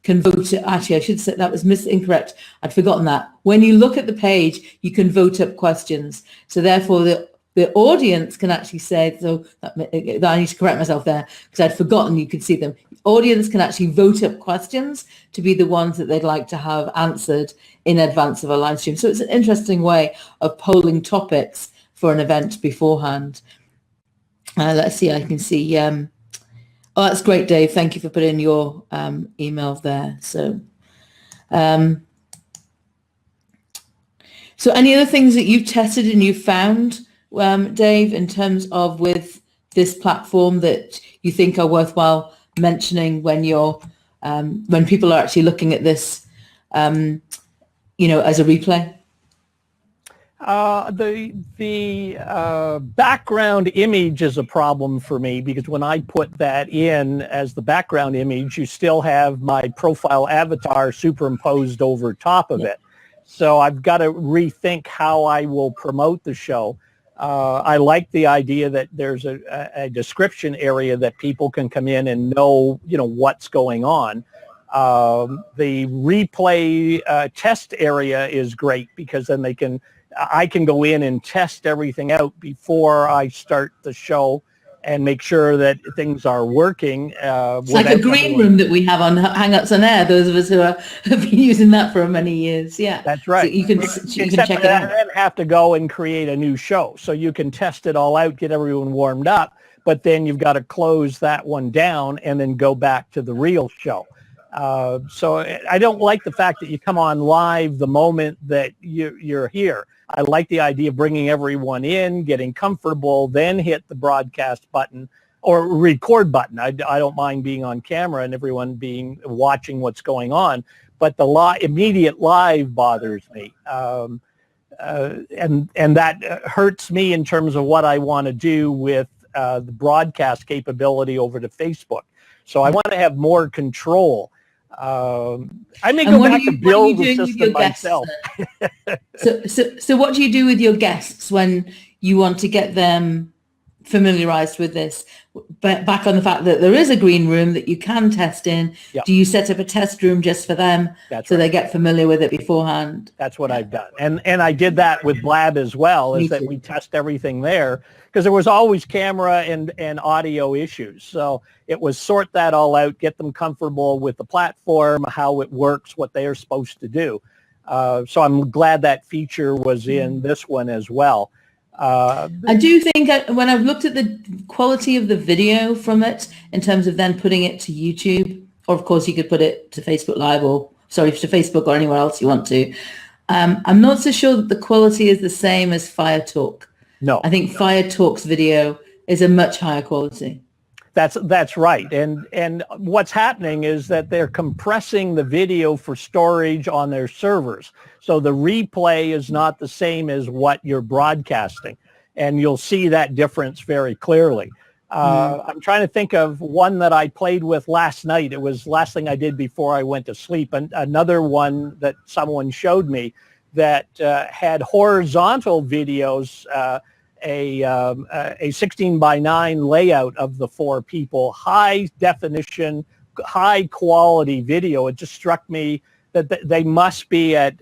can vote. Actually, I should say that was incorrect. I'd forgotten that. When you look at the page, you can vote up questions. So therefore, the audience can actually say, so that I need to correct myself there because I'd forgotten you could see them. Audience can actually vote up questions to be the ones that they'd like to have answered in advance of a live stream. So it's an interesting way of polling topics for an event beforehand. Let's see, I can see. Oh, that's great, Dave. Thank you for putting your email there. So, so any other things that you've tested and you've found, Dave, in terms of with this platform that you think are worthwhile mentioning when you're when people are actually looking at this, as a replay? The background image is a problem for me because when I put that in as the background image, you still have my profile avatar superimposed over top of it. So I've got to rethink how I will promote the show. I like the idea that there's a description area that people can come in and know, what's going on. The replay test area is great because then I can go in and test everything out before I start the show and make sure that things are working. It's like a green room that we have on Hangouts on Air, those of us who have been using that for many years. Yeah, that's right. So you can check it out. And then have to go and create a new show. So you can test it all out, get everyone warmed up, but then you've got to close that one down and then go back to the real show. So I don't like the fact that you come on live the moment that you're here. I like the idea of bringing everyone in, getting comfortable, then hit the broadcast button or record button. I don't mind being on camera and everyone watching what's going on, but the immediate live bothers me. And that hurts me in terms of what I want to do with the broadcast capability over to Facebook. So I want to have more control. I may go back to build the system myself. So what do you do with your guests when you want to get them familiarized with this? But back on the fact that there is a green room that you can test in. Yep. Do you set up a test room just for them they get familiar with it beforehand? That's what I've done. And I did that with Blab as well, is that we test everything there because there was always camera and audio issues. So it was sort that all out, get them comfortable with the platform, how it works, what they are supposed to do. So I'm glad that feature was in this one as well. I do think when I've looked at the quality of the video from it in terms of then putting it to YouTube, or of course you could put it to Facebook Live to Facebook or anywhere else you want to. I'm not so sure that the quality is the same as Fire Talk. No. I think Fire Talk's video is a much higher quality. That's right. And what's happening is that they're compressing the video for storage on their servers. So the replay is not the same as what you're broadcasting. And you'll see that difference very clearly. I'm trying to think of one that I played with last night. It was the last thing I did before I went to sleep. And another one that someone showed me that had horizontal videos, a 16:9 layout of the four people, high definition, high quality video. It just struck me that they must be at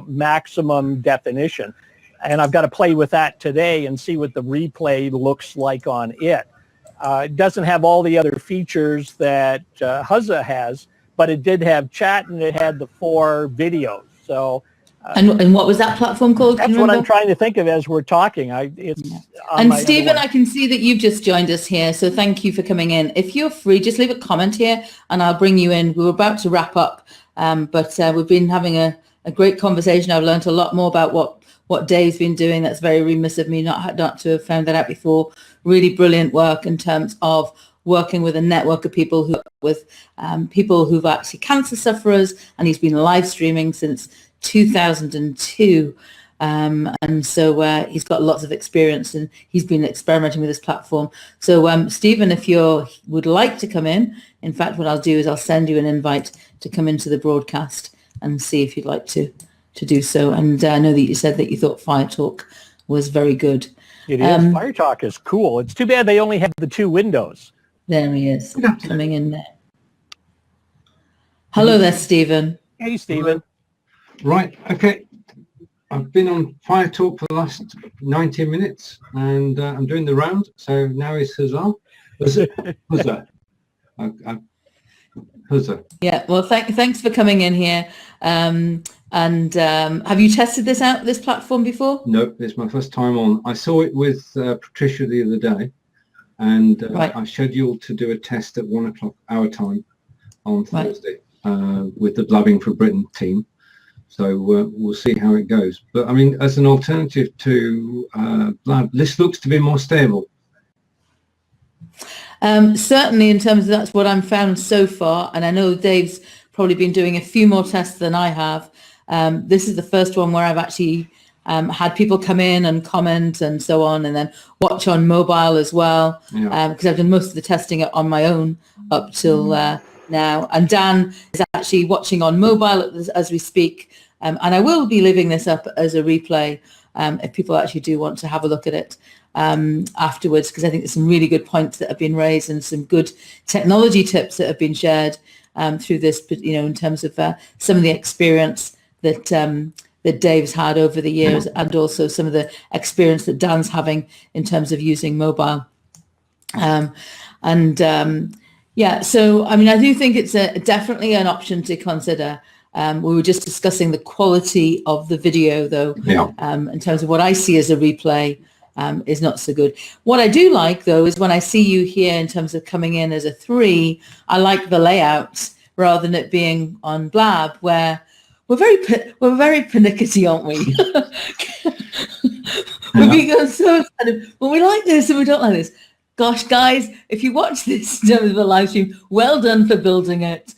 maximum definition. And I've got to play with that today and see what the replay looks like on it. It doesn't have all the other features that Huzza has, but it did have chat and it had the 4 videos. So. And what was that platform called? That's what I'm trying to think of as we're talking. And Stephen, I can see that you've just joined us here, so thank you for coming in. If you're free, just leave a comment here and I'll bring you in. We're about to wrap up, but we've been having a great conversation. I've learned a lot more about what Dave's been doing. That's very remiss of me not to have found that out before. Really brilliant work in terms of working with a network of people people who've actually cancer sufferers, and he's been live streaming since 2002. And so he's got lots of experience and he's been experimenting with this platform. So Stephen, if you would like to come in fact, what I'll do is I'll send you an invite to come into the broadcast and see if you'd like to do so. And I know that you said that you thought Fire Talk was very good. It is. Fire Talk is cool. It's too bad they only have the 2 windows. There he is, coming in there. Hello there, Stephen. Hey, Stephen. Right, okay. I've been on Fire Talk for the last 90 minutes, and I'm doing the round. So now it's Huzza. Huzza. Huzza. Yeah, well, thanks for coming in here. Have you tested this platform before? No, it's my first time on. I saw it with Patricia the other day, and right. I scheduled to do a test at 1 o'clock our time on Thursday with the Blabbing for Britain team. So we'll see how it goes. But I mean, as an alternative to Blab, this looks to be more stable. Certainly, in terms of that's what I'm found so far, and I know Dave's probably been doing a few more tests than I have. This is the first one where I've actually had people come in and comment and so on, and then watch on mobile as well, because I've done most of the testing on my own up till now. And Dan is actually watching on mobile as we speak, and I will be leaving this up as a replay if people actually do want to have a look at it afterwards, because I think there's some really good points that have been raised and some good technology tips that have been shared through this, in terms of some of the experience that Dave's had over the years, and also some of the experience that Dan's having in terms of using mobile. So I mean, I do think it's definitely an option to consider. We were just discussing the quality of the video, though, in terms of what I see as a replay is not so good. What I do like, though, is when I see you here in terms of coming in as a 3, I like the layouts rather than it being on Blab, where we're very pernickety, aren't we? We're being so kind of, well, we like this and we don't like this. Gosh, guys, if you watch this in terms of a live stream, well done for building it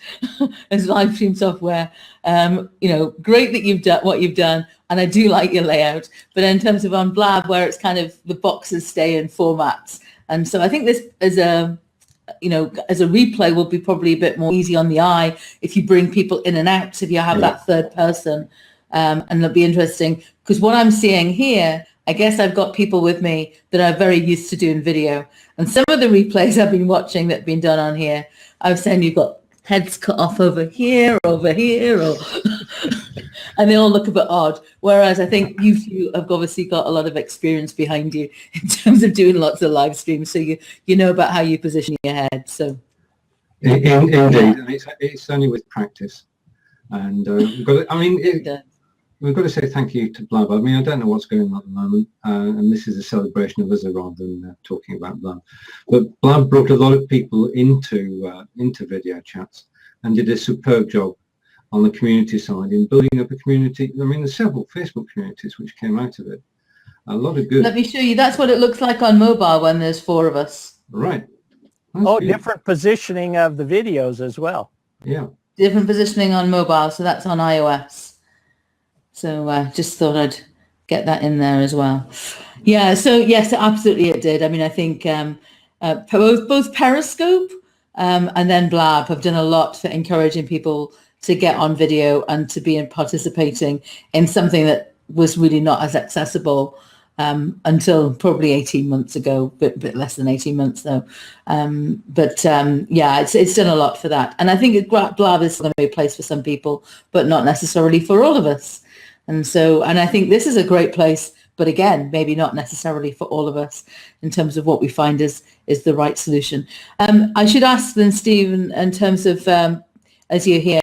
as live stream software. Great that you've done what you've done, and I do like your layout. But in terms of on Blab, where it's kind of the boxes stay in formats, and so I think this as a replay will be probably a bit more easy on the eye if you bring people in and out, if you have that third person, and it'll be interesting because what I'm seeing here, I guess I've got people with me that are very used to doing video. And some of the replays I've been watching that have been done on here, I've seen you've got heads cut off over here, or and they all look a bit odd. Whereas I think you have obviously got a lot of experience behind you in terms of doing lots of live streams. So you know about how you position your head. So indeed, and it's only with practice. And we've got to say thank you to Blab. I mean, I don't know what's going on at the moment, and this is a celebration of Huzza rather than talking about Blab. But Blab brought a lot of people into video chats and did a superb job on the community side in building up a community. I mean, there's several Facebook communities which came out of it. A lot of good. Let me show you. That's what it looks like on mobile when there's 4 of us. Right. Different positioning of the videos as well. Yeah. Different positioning on mobile. So that's on iOS. So just thought I'd get that in there as well. Yeah, so yes, absolutely it did. I mean, I think both Periscope and then Blab have done a lot for encouraging people to get on video and to be participating in something that was really not as accessible until probably 18 months ago, bit less than 18 months though. It's done a lot for that. And I think Blab is going to be a place for some people, but not necessarily for all of us. And I think this is a great place, but again, maybe not necessarily for all of us in terms of what we find is the right solution. I should ask then, Stephen, in terms of, as you're here,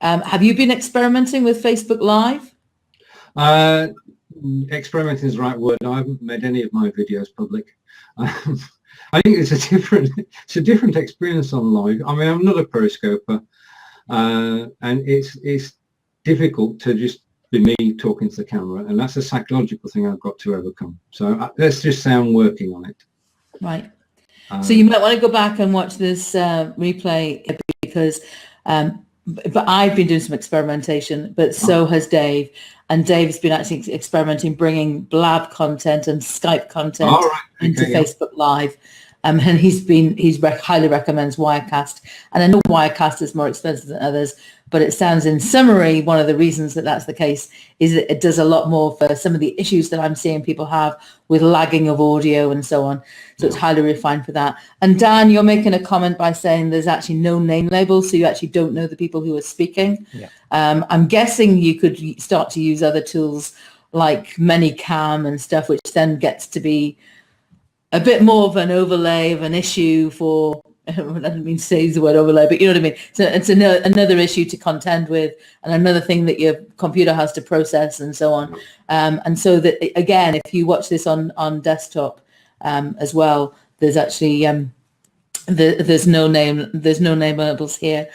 have you been experimenting with Facebook Live? Experimenting is the right word. I haven't made any of my videos public. I think it's a different experience on live. I mean, I'm not a periscoper, and it's difficult to just be me talking to the camera, and that's a psychological thing I've got to overcome. So let's just say I'm working on it. Right. So you might want to go back and watch this replay because but I've been doing some experimentation, but so has Dave. and Dave's been actually experimenting bringing Blab content and Skype content into Facebook Live. And highly recommends Wirecast. And I know Wirecast is more expensive than others, but it sounds, in summary, one of the reasons that that's the case is that it does a lot more for some of the issues that I'm seeing people have with lagging of audio and so on. So it's highly refined for that. And Dan, you're making a comment by saying there's actually no name label, so you actually don't know the people who are speaking. Yeah. I'm guessing you could start to use other tools like ManyCam and stuff, which then gets to be a bit more of an overlay of an issue for, I don't mean to say the word overlay, but you know what I mean? So it's another issue to contend with and another thing that your computer has to process and so on. And so that, again, if you watch this on desktop as well, there's actually, there's no name labels here.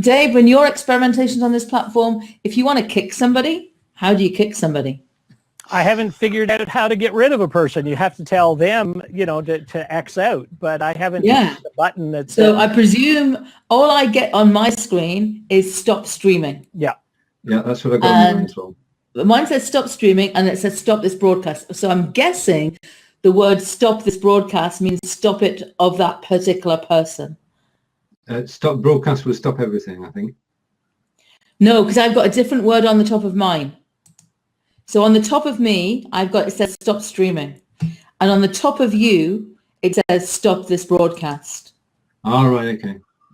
Dave, when you're experimentations on this platform, if you want to kick somebody, how do you kick somebody? I haven't figured out how to get rid of a person. You have to tell them, to X out, but I haven't hit the button that says... So I presume all I get on my screen is stop streaming. Yeah. Yeah, that's what I got on mine as well. Mine says stop streaming and it says stop this broadcast. So I'm guessing the word stop this broadcast means stop it of that particular person. Stop broadcast will stop everything, I think. No, because I've got a different word on the top of mine. So on the top of me, it says stop streaming. And on the top of you, it says stop this broadcast. All right,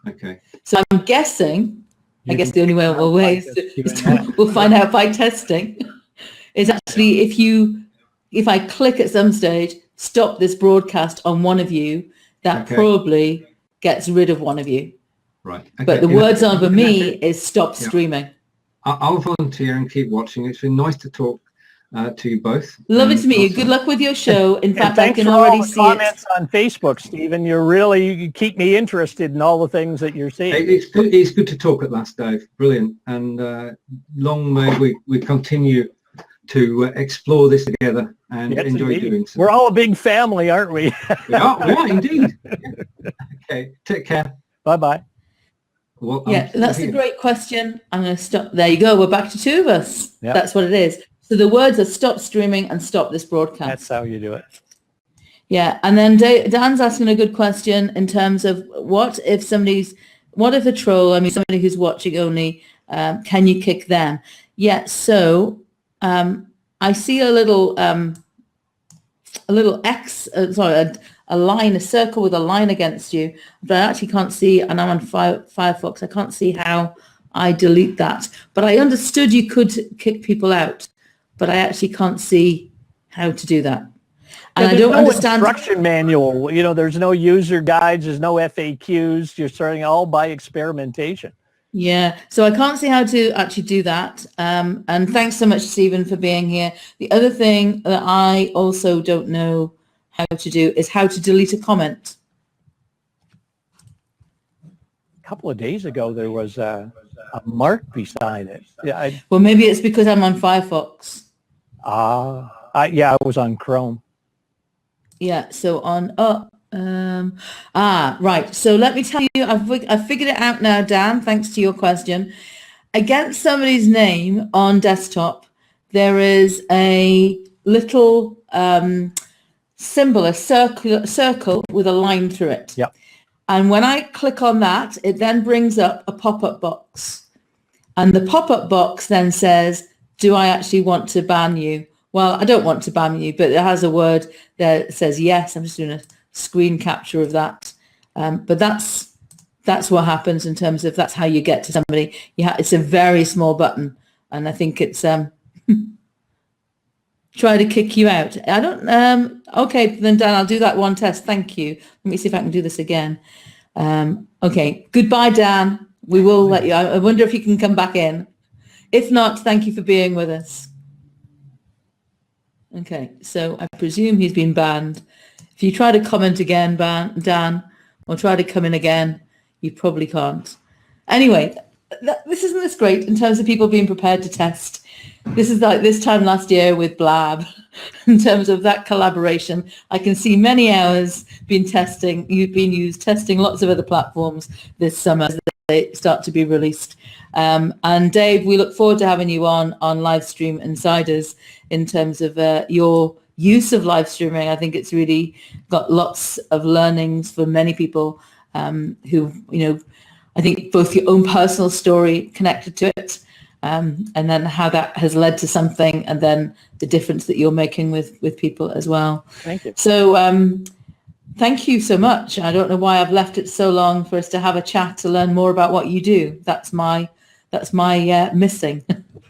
okay. So I'm guessing, I guess the only way we'll find out by testing, is actually if I click at some stage, stop this broadcast on one of you, that probably gets rid of one of you. Right. Okay. But the words on for me is stop streaming. I'll volunteer and keep watching. It's been nice to talk to you both. Lovely to meet you. Good luck with your show. In fact, I can already see comments on Facebook, Stephen. You keep me interested in all the things that you're seeing. It's good to talk at last, Dave. Brilliant. And long may we continue to explore this together and enjoy doing so. We're all a big family, aren't we? we are indeed. Yeah. Okay, take care. Bye-bye. Well, that's a great question. I'm going to stop. There you go. We're back to two of us. Yep. That's what it is. So the words are stop streaming and stop this broadcast. That's how you do it. Yeah. And then Dan's asking a good question in terms of what if a troll, somebody who's watching only, can you kick them? Yeah. So I see a little X, a line, a circle with a line against you, but I actually can't see, and I'm on Firefox, I can't see how I delete that. But I understood you could kick people out, but I actually can't see how to do that. And I don't understand. Instruction manual, there's no user guides, there's no FAQs, you're starting all by experimentation. Yeah, so I can't see how to actually do that. And thanks so much, Stephen, for being here. The other thing that I also don't know how to do is how to delete a comment. A couple of days ago, there was a mark beside it. Yeah. Well, maybe it's because I'm on Firefox. I was on Chrome. Yeah, so right. So let me tell you, I've figured it out now, Dan, thanks to your question. Against somebody's name on desktop, there is a little symbol, a circle with a line through it. Yep. And when I click on that, it then brings up a pop-up box. And the pop-up box then says, do I actually want to ban you? Well, I don't want to ban you, but it has a word that says yes. I'm just doing a screen capture of that. But that's what happens in terms of that's how you get to somebody. It's a very small button. And I think it's try to kick you out. I don't, okay, then Dan, I'll do that one test. Thank you. Let me see if I can do this again. Okay, goodbye, Dan. We will let you, I wonder if you can come back in. If not, thank you for being with us. Okay, so I presume he's been banned. If you try to comment again, Dan, or try to come in again, you probably can't. Anyway, isn't this great in terms of people being prepared to test? This is like this time last year with Blab. In terms of that collaboration, I can see many hours being testing. You've been used testing lots of other platforms this summer. they start to be released. And Dave, we look forward to having you on Livestream Insiders in terms of your use of live streaming. I think it's really got lots of learnings for many people who, I think both your own personal story connected to it, and then how that has led to something, and then the difference that you're making with people as well. Thank you. So thank you so much. I don't know why I've left it so long for us to have a chat to learn more about what you do. That's my missing.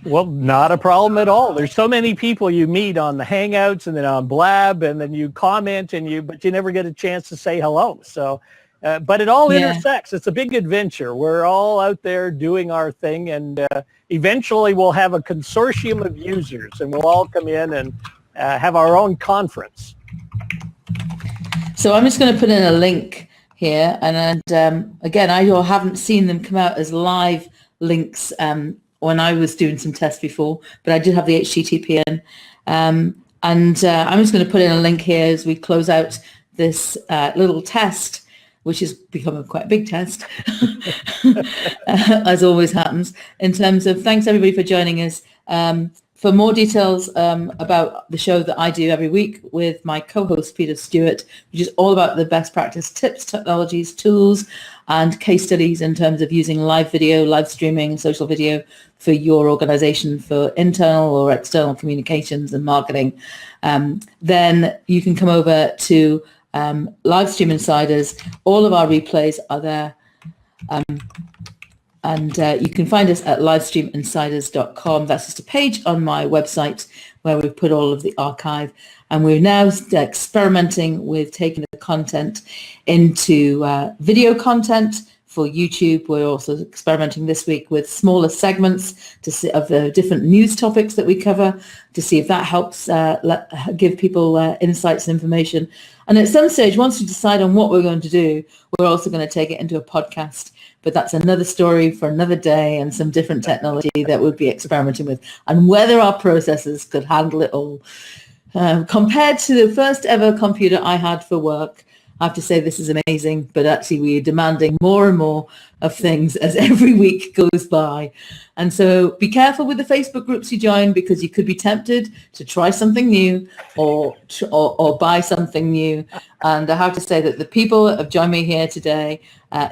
Well, not a problem at all. There's so many people you meet on the Hangouts and then on Blab, and then you comment but you never get a chance to say hello. So, but it all intersects. It's a big adventure. We're all out there doing our thing, and eventually we'll have a consortium of users, and we'll all come in and have our own conference. So I'm just going to put in a link here, and again, I haven't seen them come out as live links when I was doing some tests before, but I did have the HTTP in. And I'm just going to put in a link here as we close out this little test, which has become a quite big test, as always happens, in terms of thanks everybody for joining us. For more details about the show that I do every week with my co-host Peter Stewart, which is all about the best practice tips, technologies, tools, and case studies in terms of using live video, live streaming, social video for your organization for internal or external communications and marketing, then you can come over to Livestream Insiders. All of our replays are there. And you can find us at livestreaminsiders.com. That's just a page on my website where we've put all of the archive. And we're now experimenting with taking the content into video content for YouTube. We're also experimenting this week with smaller segments to see of the different news topics that we cover, to see if that helps give people insights and information. And at some stage, once we decide on what we're going to do, we're also going to take it into a podcast. But that's another story for another day, and some different technology that we'll be experimenting with, and whether our processors could handle it all. Compared to the first ever computer I had for work, I have to say this is amazing, but actually we're demanding more and more of things as every week goes by. And so be careful with the Facebook groups you join, because you could be tempted to try something new or buy something new. And I have to say that the people that have joined me here today,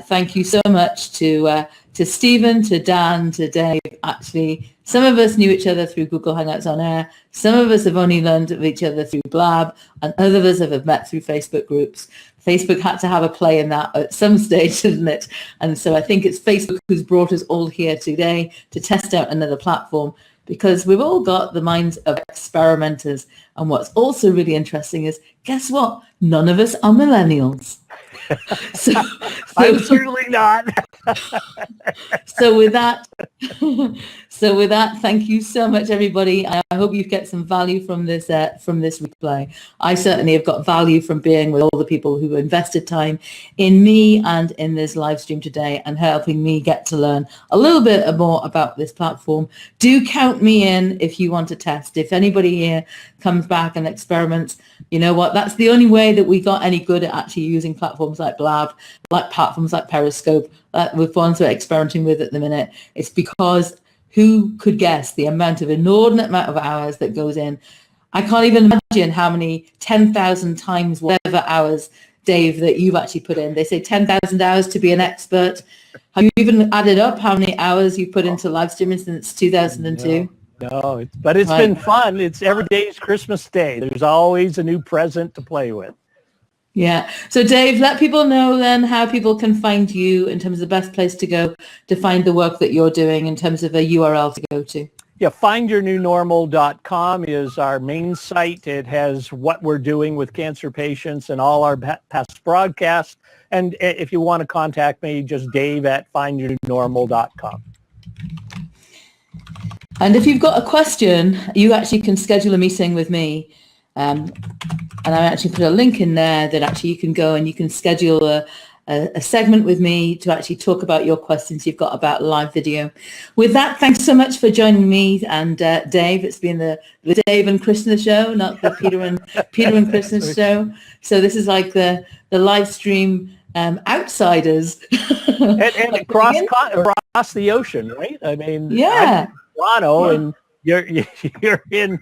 thank you so much to Stephen, to Dan, to Dave. Actually, some of us knew each other through Google Hangouts on Air. Some of us have only learned of each other through Blab, and other of us have met through Facebook groups. Facebook had to have a play in that at some stage, didn't it? And so I think it's Facebook who's brought us all here today to test out another platform, because we've all got the minds of experimenters. And what's also really interesting is, guess what? None of us are millennials. So I'm certainly not. So with that, thank you so much, everybody. I hope you get some value from this replay. I certainly have got value from being with all the people who invested time in me and in this live stream today, and helping me get to learn a little bit more about this platform. Do count me in if you want to test. If anybody here comes back and experiments, you know what? That's the only way that we got any good at actually using platforms like Blab, like platforms like Periscope, with ones we're experimenting with at the minute. It's because who could guess the inordinate amount of hours that goes in? I can't even imagine how many 10,000 times whatever hours, Dave, that you've actually put in. They say 10,000 hours to be an expert. Have you even added up how many hours you've put into live streaming since 2002? No, but it's been fun. It's every day is Christmas Day. There's always a new present to play with. Yeah. So Dave, let people know then how people can find you in terms of the best place to go to find the work that you're doing, in terms of a URL to go to. Yeah, findyournewnormal.com is our main site. It has what we're doing with cancer patients and all our past broadcasts. And if you want to contact me, just dave@findyournewnormal.com. And if you've got a question, you actually can schedule a meeting with me. And I actually put a link in there that actually you can go and you can schedule a segment with me to actually talk about your questions you've got about live video. With that, thanks so much for joining me and Dave. It's been the Dave and Krishna show, not the Peter and Krishna show. So this is like the live stream outsiders. And across the ocean, right? I mean, Yeah. I'm in Toronto, and you're in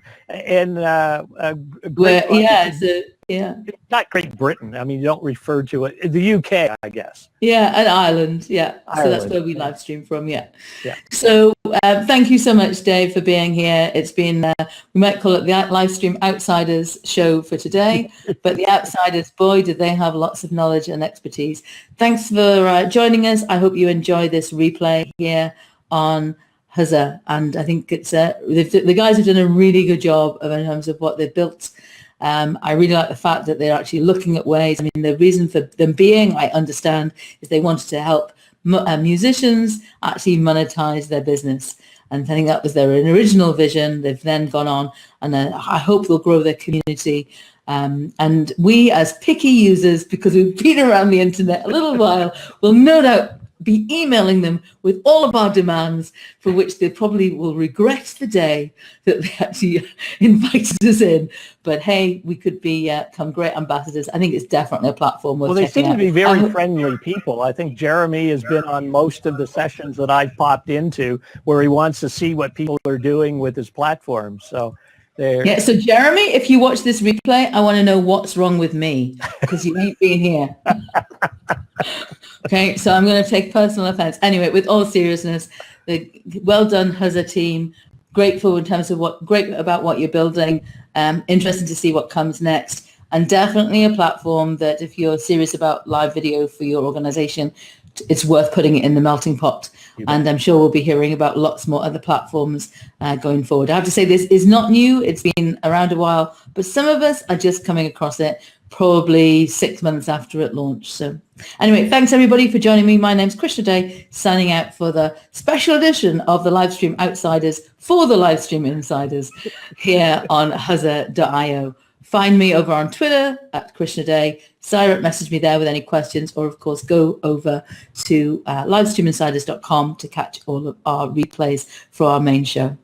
Great Yeah. not Great Britain. I mean, you don't refer to it. The UK, I guess. Yeah, and Ireland. Yeah. So that's Ireland, where we live stream from. Yeah. Yeah. So thank you so much, Dave, for being here. It's been, we might call it the live stream Outsiders show for today, but the Outsiders, boy, did they have lots of knowledge and expertise. Thanks for joining us. I hope you enjoy this replay here on Huzza. And I think it's the guys have done a really good job in terms of what they've built. I really like the fact that they're actually looking at ways. I mean, the reason for them being, I understand, is they wanted to help musicians actually monetize their business. And I think that was their original vision. They've then gone on, and I hope they'll grow their community. And we, as picky users, because we've been around the internet a little while, will no doubt be emailing them with all of our demands, for which they probably will regret the day that they actually invited us in. But hey, we could become great ambassadors. I think it's definitely a platform worth checking out. Well, they seem to be very friendly people. I think Jeremy has been on most of the sessions that I've popped into, where he wants to see what people are doing with his platform. So yeah, so Jeremy, if you watch this replay, I want to know what's wrong with me, because you ain't been here. Okay, so I'm going to take personal offense. Anyway, with all seriousness, well done, Huzza team. Grateful in terms of great about what you're building. Interesting to see what comes next. And definitely a platform that if you're serious about live video for your organization, it's worth putting it in the melting pot. And I'm sure we'll be hearing about lots more other platforms going forward. I have to say, this is not new. It's been around a while, but some of us are just coming across it probably 6 months after it launched. So anyway, thanks everybody for joining me. My name's Krishna Day, signing out for the special edition of the Livestream Outsiders for the Livestream Insiders here on Huzza.io. Find me over on Twitter at Krishna Day. Syrat, message me there with any questions, or of course go over to livestreaminsiders.com to catch all of our replays for our main show.